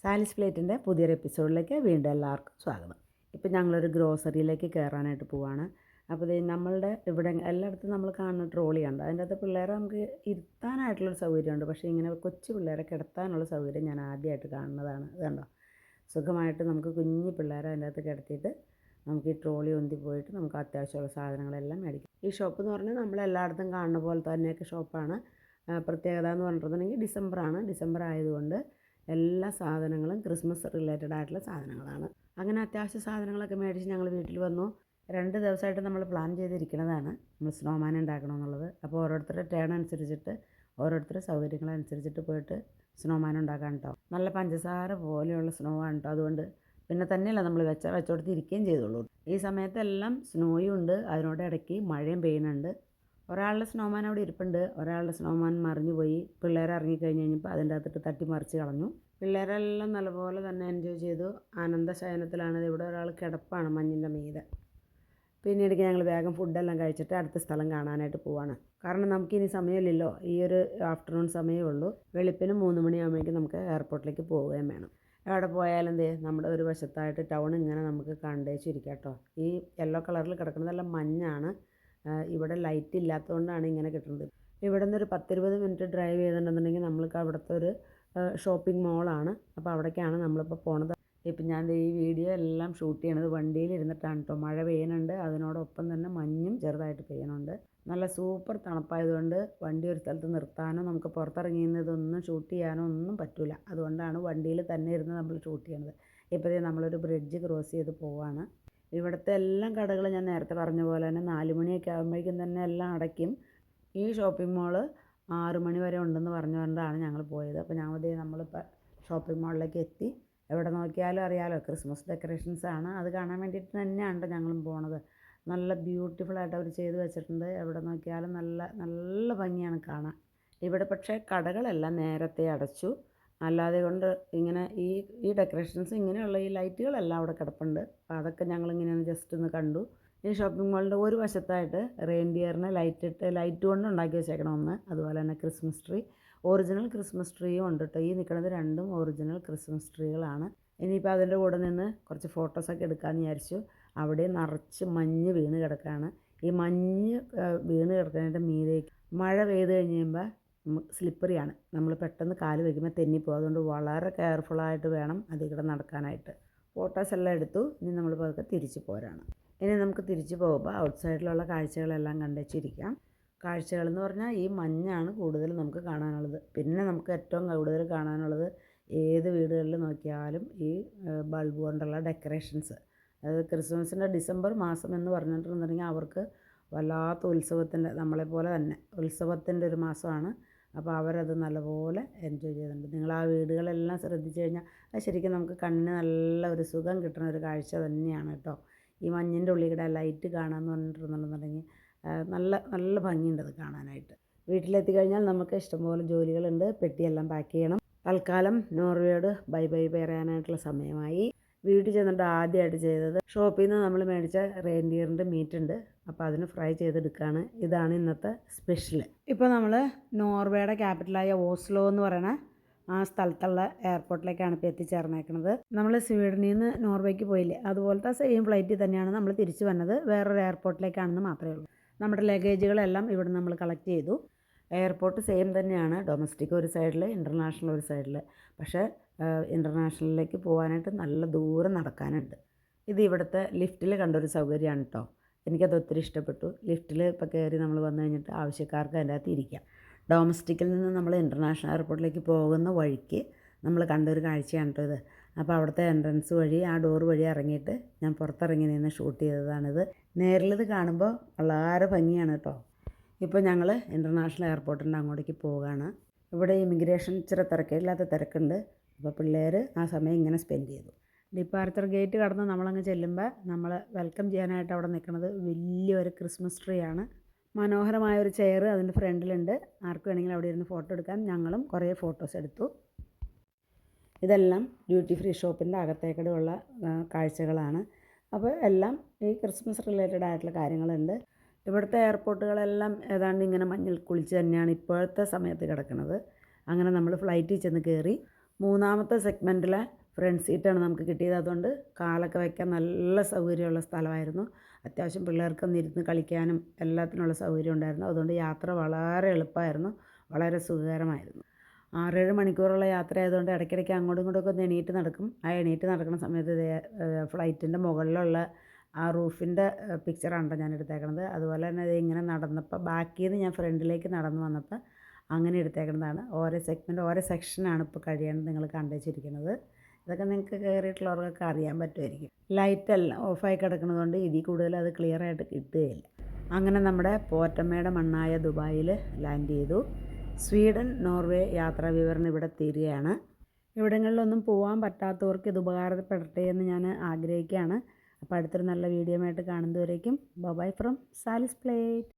സാലിസ് പ്ലേറ്റിൻ്റെ പുതിയൊരു എപ്പിസോഡിലേക്ക് വീണ്ടും എല്ലാവർക്കും സ്വാഗതം. ഇപ്പം ഞങ്ങളൊരു ഗ്രോസറിയിലേക്ക് കയറാനായിട്ട് പോവാണ്. അപ്പോൾ നമ്മളുടെ ഇവിടെ എല്ലായിടത്തും നമ്മൾ കാണുന്ന ട്രോളിയുണ്ട്. അതിൻ്റെ അകത്ത് പിള്ളേരെ നമുക്ക് ഇരുത്താനായിട്ടുള്ളൊരു സൗകര്യമുണ്ട്. പക്ഷേ ഇങ്ങനെ കൊച്ചു പിള്ളേരെ കിടത്താനുള്ള സൗകര്യം ഞാൻ ആദ്യമായിട്ട് കാണുന്നതാണ്. ഇതുണ്ടോ, സുഖമായിട്ട് നമുക്ക് കുഞ്ഞു പിള്ളേരെ അതിൻ്റെ അകത്ത് കിടത്തിയിട്ട് നമുക്ക് ഈ ട്രോളി ഒന്തി പോയിട്ട് നമുക്ക് അത്യാവശ്യമുള്ള സാധനങ്ങളെല്ലാം മേടിക്കാം. ഈ ഷോപ്പ് എന്ന് പറഞ്ഞാൽ നമ്മളെല്ലായിടത്തും കാണുന്ന പോലെ തന്നെയൊക്കെ ഷോപ്പാണ്. പ്രത്യേകത എന്ന് പറഞ്ഞിട്ടുണ്ടെങ്കിൽ ഡിസംബർ ആയതുകൊണ്ട് എല്ലാ സാധനങ്ങളും ക്രിസ്മസ് റിലേറ്റഡ് ആയിട്ടുള്ള സാധനങ്ങളാണ്. അങ്ങനെ അത്യാവശ്യ സാധനങ്ങളൊക്കെ മേടിച്ച് ഞങ്ങൾ വീട്ടിൽ വന്നു. 2 ദിവസമായിട്ട് നമ്മൾ പ്ലാൻ ചെയ്തിരിക്കുന്നതാണ് നമ്മൾ സ്നോമാൻ ഉണ്ടാക്കണമെന്നുള്ളത്. അപ്പോൾ ഓരോരുത്തരുടെ ടേൺ അനുസരിച്ചിട്ട് ഓരോരുത്തരുടെ സൗകര്യങ്ങളനുസരിച്ചിട്ട് പോയിട്ട് സ്നോമാൻ ഉണ്ടാക്കാൻ കേട്ടോ. നല്ല പഞ്ചസാര പോലെയുള്ള സ്നോ ആണ് കേട്ടോ. അതുകൊണ്ട് പിന്നെ തന്നെയല്ല നമ്മൾ വെച്ചോടത്ത് ഇരിക്കുകയും ചെയ്തോളൂ. ഈ സമയത്തെല്ലാം സ്നോയും ഉണ്ട്, അതിനോട് ഇടയ്ക്ക് മഴയും പെയ്യുന്നുണ്ട്. ഒരാളുടെ സ്നോമാൻ അവിടെ ഇരിപ്പുണ്ട്, ഒരാളുടെ സ്നോമാൻ മറിഞ്ഞു പോയി. പിള്ളേർ ഇറങ്ങിക്കഴിഞ്ഞ് കഴിഞ്ഞപ്പോൾ അതിൻ്റെ അകത്തിട്ട് തട്ടിമറിച്ച് കളഞ്ഞു. പിള്ളേരെല്ലാം നല്ലപോലെ തന്നെ എൻജോയ് ചെയ്തു. ആനന്ദശയനത്തിലാണ്. ഇവിടെ ഒരാൾ കിടപ്പാണ് മഞ്ഞിൻ്റെ മീതെ. പിന്നീട് ഞങ്ങൾ വേഗം ഫുഡെല്ലാം കഴിച്ചിട്ട് അടുത്ത സ്ഥലം കാണാനായിട്ട് പോവാണ്. കാരണം നമുക്കിനി സമയമില്ലല്ലോ, ഈ ഒരു ആഫ്റ്റർനൂൺ സമയമേ ഉള്ളൂ. വെളുപ്പിന് 3 മണിയാകുമ്പോഴേക്കും നമുക്ക് എയർപോർട്ടിലേക്ക് പോവുകയും വേണം. എവിടെ പോയാലും നമ്മുടെ ഒരു വശത്തായിട്ട് ടൗൺ ഇങ്ങനെ നമുക്ക് കണ്ടേച്ചിരിക്കാം കേട്ടോ. ഈ യെല്ലോ കളറിൽ കിടക്കുന്നതെല്ലാം മഞ്ഞാണ്. ഇവിടെ ലൈറ്റ് ഇല്ലാത്തതുകൊണ്ടാണ് ഇങ്ങനെ കിട്ടുന്നത്. ഇവിടെ നിന്നൊരു 10-20 മിനിറ്റ് ഡ്രൈവ് ചെയ്തിട്ടുണ്ടെന്നുണ്ടെങ്കിൽ നമ്മൾക്ക് അവിടുത്തെ ഒരു ഷോപ്പിംഗ് മോളാണ്. അപ്പോൾ അവിടേക്കാണ് നമ്മളിപ്പോൾ പോണത്. ഇപ്പം ഞാൻ ഈ വീഡിയോ എല്ലാം ഷൂട്ട് ചെയ്യണത് വണ്ടിയിലിരുന്നിട്ടാണ് കേട്ടോ. മഴ പെയ്യുന്നുണ്ട്, അതിനോടൊപ്പം തന്നെ മഞ്ഞും ചെറുതായിട്ട് പെയ്യുന്നുണ്ട്. നല്ല സൂപ്പർ തണുപ്പായതുകൊണ്ട് വണ്ടി ഒരു സ്ഥലത്ത് നിർത്താനോ നമുക്ക് പുറത്തിറങ്ങിയതൊന്നും ഷൂട്ട് ചെയ്യാനോ ഒന്നും പറ്റില്ല. അതുകൊണ്ടാണ് വണ്ടിയിൽ തന്നെ ഇരുന്ന് നമ്മൾ ഷൂട്ട് ചെയ്യണത്. ഇപ്പോഴേ നമ്മളൊരു ബ്രിഡ്ജ് ക്രോസ് ചെയ്ത് പോവാണ്. ഇവിടുത്തെ എല്ലാം കടകൾ ഞാൻ നേരത്തെ പറഞ്ഞ പോലെ തന്നെ 4 മണിയൊക്കെ ആകുമ്പോഴേക്കും തന്നെ എല്ലാം അടയ്ക്കും. ഈ ഷോപ്പിംഗ് മോള് 6 മണി വരെ ഉണ്ടെന്ന് പറഞ്ഞുകൊണ്ടാണ് ഞങ്ങൾ പോയത്. അപ്പോൾ നമ്മളിപ്പോൾ ഷോപ്പിംഗ് മോളിലേക്ക് എത്തി. എവിടെ നോക്കിയാലും അറിയാമല്ലോ, ക്രിസ്മസ് ഡെക്കറേഷൻസ് ആണ്. അത് കാണാൻ വേണ്ടിയിട്ട് തന്നെയാണ് ഞങ്ങളും പോണത്. നല്ല ബ്യൂട്ടിഫുള്ളായിട്ട് അവർ ചെയ്ത് വെച്ചിട്ടുണ്ട്. എവിടെ നോക്കിയാലും നല്ല നല്ല ഭംഗിയാണ് കാണാൻ. ഇവിടെ പക്ഷേ കടകളെല്ലാം നേരത്തെ അടച്ചു. അല്ലാതെ കൊണ്ട് ഇങ്ങനെ ഈ ഡെക്കറേഷൻസ് ഇങ്ങനെയുള്ള ഈ ലൈറ്റുകളെല്ലാം അവിടെ കിടപ്പുണ്ട്. അപ്പോൾ അതൊക്കെ ഞങ്ങളിങ്ങനെ ജസ്റ്റ് ഒന്ന് കണ്ടു. ഈ ഷോപ്പിംഗ് മോളിൻ്റെ ഒരു വശത്തായിട്ട് റെയിൻഡിയറിനെ ലൈറ്റ് കൊണ്ട് ഉണ്ടാക്കി വെച്ചേക്കണമെന്ന്. അതുപോലെ തന്നെ ക്രിസ്മസ് ട്രീ, ഒറിജിനൽ ക്രിസ്മസ് ട്രീയും ഉണ്ട് കേട്ടോ. ഈ നിൽക്കുന്നത് 2ഉം ഒറിജിനൽ ക്രിസ്മസ് ട്രീകളാണ്. ഇനിയിപ്പോൾ അതിൻ്റെ കൂടെ നിന്ന് കുറച്ച് ഫോട്ടോസൊക്കെ എടുക്കാമെന്ന് വിചാരിച്ചു. അവിടെ നിറച്ച് മഞ്ഞ് വീണ് കിടക്കുകയാണ്. ഈ മഞ്ഞ് വീണ് കിടക്കുന്നതിൻ്റെ മീതേക്ക് മഴ പെയ്ത് കഴിയുമ്പോൾ സ്ലിപ്പറിയാണ്. നമ്മൾ പെട്ടെന്ന് കാല് വയ്ക്കുമ്പോൾ തെന്നിപ്പോകും. അതുകൊണ്ട് വളരെ കെയർഫുള്ളായിട്ട് വേണം അതിൽ കൂടെ നടക്കാനായിട്ട്. ഫോട്ടോസ് എല്ലാം എടുത്തു. ഇനി നമ്മൾ പതുക്കെ തിരിച്ച് പോരാണ്. ഇനി നമുക്ക് തിരിച്ച് പോകുമ്പോൾ ഔട്ട് സൈഡിലുള്ള കാഴ്ചകളെല്ലാം കണ്ടുവച്ചിരിക്കാം. കാഴ്ചകളെന്ന് പറഞ്ഞാൽ ഈ മഞ്ഞാണ് കൂടുതൽ നമുക്ക് കാണാനുള്ളത്. പിന്നെ നമുക്ക് ഏറ്റവും കൂടുതൽ കാണാനുള്ളത് ഏത് വീടുകളിൽ നോക്കിയാലും ഈ ബൾബ് കൊണ്ടുള്ള ഡെക്കറേഷൻസ്. അതായത് ക്രിസ്മസിൻ്റെ ഡിസംബർ മാസം എന്ന് പറഞ്ഞിട്ടുണ്ടെങ്കിൽ അവർക്ക് വല്ലാത്ത ഉത്സവത്തിൻ്റെ, നമ്മളെപ്പോലെ തന്നെ ഉത്സവത്തിൻ്റെ ഒരു മാസമാണ്. അപ്പോൾ അവരത് നല്ലപോലെ എൻജോയ് ചെയ്യുന്നുണ്ട്. നിങ്ങൾ ആ വീടുകളെല്ലാം ശ്രദ്ധിച്ചു കഴിഞ്ഞാൽ അത് ശരിക്കും നമുക്ക് കണ്ണിന് നല്ല ഒരു സുഖം കിട്ടുന്ന ഒരു കാഴ്ച തന്നെയാണ് കേട്ടോ. ഈ മഞ്ഞിൻ്റെ ഉള്ളിൽ കൂടെ ലൈറ്റ് കാണാമെന്ന് പറഞ്ഞിട്ടുണ്ടെന്നുണ്ടെങ്കിൽ നല്ല നല്ല ഭംഗിയുണ്ട് അത് കാണാനായിട്ട്. വീട്ടിലെത്തി കഴിഞ്ഞാൽ നമുക്ക് ഇഷ്ടംപോലെ ജോലികളുണ്ട്. പെട്ടിയെല്ലാം പാക്ക് ചെയ്യണം. തൽക്കാലം നോർവേയോട് ബൈ പറയാനായിട്ടുള്ള സമയമായി. വീട്ടിൽ ചെന്നിട്ട് ആദ്യമായിട്ട് ചെയ്തത് ഷോപ്പിൽ നിന്ന് നമ്മൾ മേടിച്ച റെയിൻഡിയറിൻ്റെ മീറ്റ് ഉണ്ട്. അപ്പോൾ അതിന് ഫ്രൈ ചെയ്തെടുക്കുകയാണ്. ഇതാണ് ഇന്നത്തെ സ്പെഷ്യൽ. ഇപ്പോൾ നമ്മൾ നോർവേയുടെ ക്യാപിറ്റലായ ഓസ്ലോ എന്ന് പറയുന്ന ആ സ്ഥലത്തുള്ള എയർപോർട്ടിലേക്കാണ് ഇപ്പോൾ എത്തിച്ചേർന്നേക്കുന്നത്. നമ്മൾ സ്വീഡനിൽ നിന്ന് നോർവേക്ക് പോയില്ലേ, അതുപോലത്തെ സെയിം ഫ്ലൈറ്റിൽ തന്നെയാണ് നമ്മൾ തിരിച്ചു വന്നത്. വേറൊരു എയർപോർട്ടിലേക്കാണെന്ന് മാത്രമേ ഉള്ളൂ. നമ്മുടെ ലഗേജുകളെല്ലാം ഇവിടെ നമ്മൾ കളക്ട് ചെയ്തു. എയർപോർട്ട് സെയിം തന്നെയാണ്. ഡൊമസ്റ്റിക് ഒരു സൈഡിൽ, ഇൻ്റർനാഷണൽ ഒരു സൈഡിൽ. പക്ഷേ ഇൻ്റർനാഷണലിലേക്ക് പോകാനായിട്ട് നല്ല ദൂരം നടക്കാനുണ്ട്. ഇത് ഇവിടുത്തെ ലിഫ്റ്റിൽ കണ്ടൊരു സൗകര്യമാണ് കേട്ടോ. എനിക്കത് ഒത്തിരി ഇഷ്ടപ്പെട്ടു. ലിഫ്റ്റിൽ ഇപ്പോൾ കയറി നമ്മൾ വന്നു കഴിഞ്ഞിട്ട് ആവശ്യക്കാർക്ക് അതിൻ്റെ അകത്ത് ഇരിക്കാം. ഡൊമസ്റ്റിക്കിൽ നിന്ന് നമ്മൾ ഇൻ്റർനാഷണൽ എയർപോർട്ടിലേക്ക് പോകുന്ന വഴിക്ക് നമ്മൾ കണ്ടൊരു കാഴ്ചയാണ് കേട്ടോ ഇത്. അപ്പോൾ അവിടുത്തെ എൻട്രൻസ് വഴി, ആ ഡോർ വഴി ഇറങ്ങിയിട്ട് ഞാൻ പുറത്തിറങ്ങി നിന്ന് ഷൂട്ട് ചെയ്തതാണിത്. നേരിലിത് കാണുമ്പോൾ വളരെ ഭംഗിയാണ് കേട്ടോ. ഇപ്പോൾ ഞങ്ങൾ ഇൻ്റർനാഷണൽ എയർപോർട്ടിൻ്റെ അങ്ങോട്ടേക്ക് പോവുകയാണ്. ഇവിടെ ഇമിഗ്രേഷൻ ഇച്ചിരി തിരക്കില്ലാത്ത തിരക്കുണ്ട്. അപ്പോൾ പിള്ളേർ ആ സമയം ഇങ്ങനെ സ്പെൻഡ് ചെയ്തു. ഡിപ്പാർച്ചർ ഗേറ്റ് കടന്ന് നമ്മളങ്ങ് ചെല്ലുമ്പോൾ നമ്മൾ വെൽക്കം ചെയ്യാനായിട്ട് അവിടെ നിൽക്കുന്നത് വലിയൊരു ക്രിസ്മസ് ട്രീ ആണ്. മനോഹരമായൊരു ചെയർ അതിൻ്റെ ഫ്രണ്ടിലുണ്ട്. ആർക്ക് വേണമെങ്കിലും അവിടെ ഇരുന്ന് ഫോട്ടോ എടുക്കാം. ഞങ്ങളും കുറേ ഫോട്ടോസ് എടുത്തു. ഇതെല്ലാം ഡ്യൂട്ടി ഫ്രീ ഷോപ്പിൻ്റെ അകത്തേക്കൂടെയുള്ള കാഴ്ചകളാണ്. അപ്പോൾ എല്ലാം ഈ ക്രിസ്മസ് റിലേറ്റഡ് ആയിട്ടുള്ള കാര്യങ്ങളുണ്ട്. ഇവിടുത്തെ എയർപോർട്ടുകളെല്ലാം ഏതാണ്ട് ഇങ്ങനെ മഞ്ഞിൽ കുളിച്ച് തന്നെയാണ് ഇപ്പോഴത്തെ സമയത്ത് കിടക്കുന്നത്. അങ്ങനെ നമ്മൾ ഫ്ലൈറ്റിൽ ചെന്ന് കയറി. മൂന്നാമത്തെ സെഗ്മെൻറ്റിലെ ഫ്രണ്ട് സീറ്റാണ് നമുക്ക് കിട്ടിയത്. അതുകൊണ്ട് കാലൊക്കെ വയ്ക്കാൻ നല്ല സൗകര്യമുള്ള സ്ഥലമായിരുന്നു. അത്യാവശ്യം പിള്ളേർക്കൊന്ന് ഇരുന്ന് കളിക്കാനും എല്ലാത്തിനുള്ള സൗകര്യം ഉണ്ടായിരുന്നു. അതുകൊണ്ട് യാത്ര വളരെ എളുപ്പമായിരുന്നു, വളരെ സുഖകരമായിരുന്നു. 6-7 മണിക്കൂറുള്ള യാത്ര ആയതുകൊണ്ട് ഇടയ്ക്കിടയ്ക്ക് അങ്ങോട്ടും ഇങ്ങോട്ടുമൊക്കെ ഒന്ന് എണീറ്റ് നടക്കും. ആ എണീറ്റ് നടക്കുന്ന സമയത്ത് ഫ്ലൈറ്റിൻ്റെ മുകളിലുള്ള ആ റൂഫിൻ്റെ പിക്ചറാണ് ഞാൻ എടുത്തേക്കണത്. അതുപോലെ തന്നെ ഇങ്ങനെ നടന്നപ്പോൾ ബാക്കിൽ നിന്ന് ഞാൻ ഫ്രണ്ടിലേക്ക് നടന്നു വന്നപ്പോൾ അങ്ങനെ എടുത്തേക്കുന്നതാണ്. ഓരോ സെഗ്മെൻറ്റ് ഓരോ സെക്ഷനാണ് ഇപ്പോൾ കഴിയേണ്ടത് നിങ്ങൾ കണ്ടുവച്ചിരിക്കുന്നത്. ഇതൊക്കെ നിങ്ങൾക്ക് കയറിയിട്ടുള്ളവർക്കൊക്കെ അറിയാൻ പറ്റുമായിരിക്കും. ലൈറ്റെല്ലാം ഓഫായി കിടക്കുന്നതുകൊണ്ട് ഇതിൽ കൂടുതൽ അത് ക്ലിയറായിട്ട് കിട്ടുകയില്ല. അങ്ങനെ നമ്മുടെ പോറ്റമ്മയുടെ മണ്ണായ ദുബായിൽ ലാൻഡ് ചെയ്തു. സ്വീഡൻ നോർവേ യാത്രാ വിവരണം ഇവിടെ തീരുകയാണ്. ഇവിടങ്ങളിലൊന്നും പോകാൻ പറ്റാത്തവർക്ക് ഇത് ഉപകാരപ്പെടട്ടെ എന്ന് ഞാൻ ആഗ്രഹിക്കുകയാണ്. അപ്പോൾ അടുത്തൊരു നല്ല വീഡിയോ ആയിട്ട് കാണുന്നതുവരേക്കും ബൈ ഫ്രം സാലിസ് പ്ലേറ്റ്.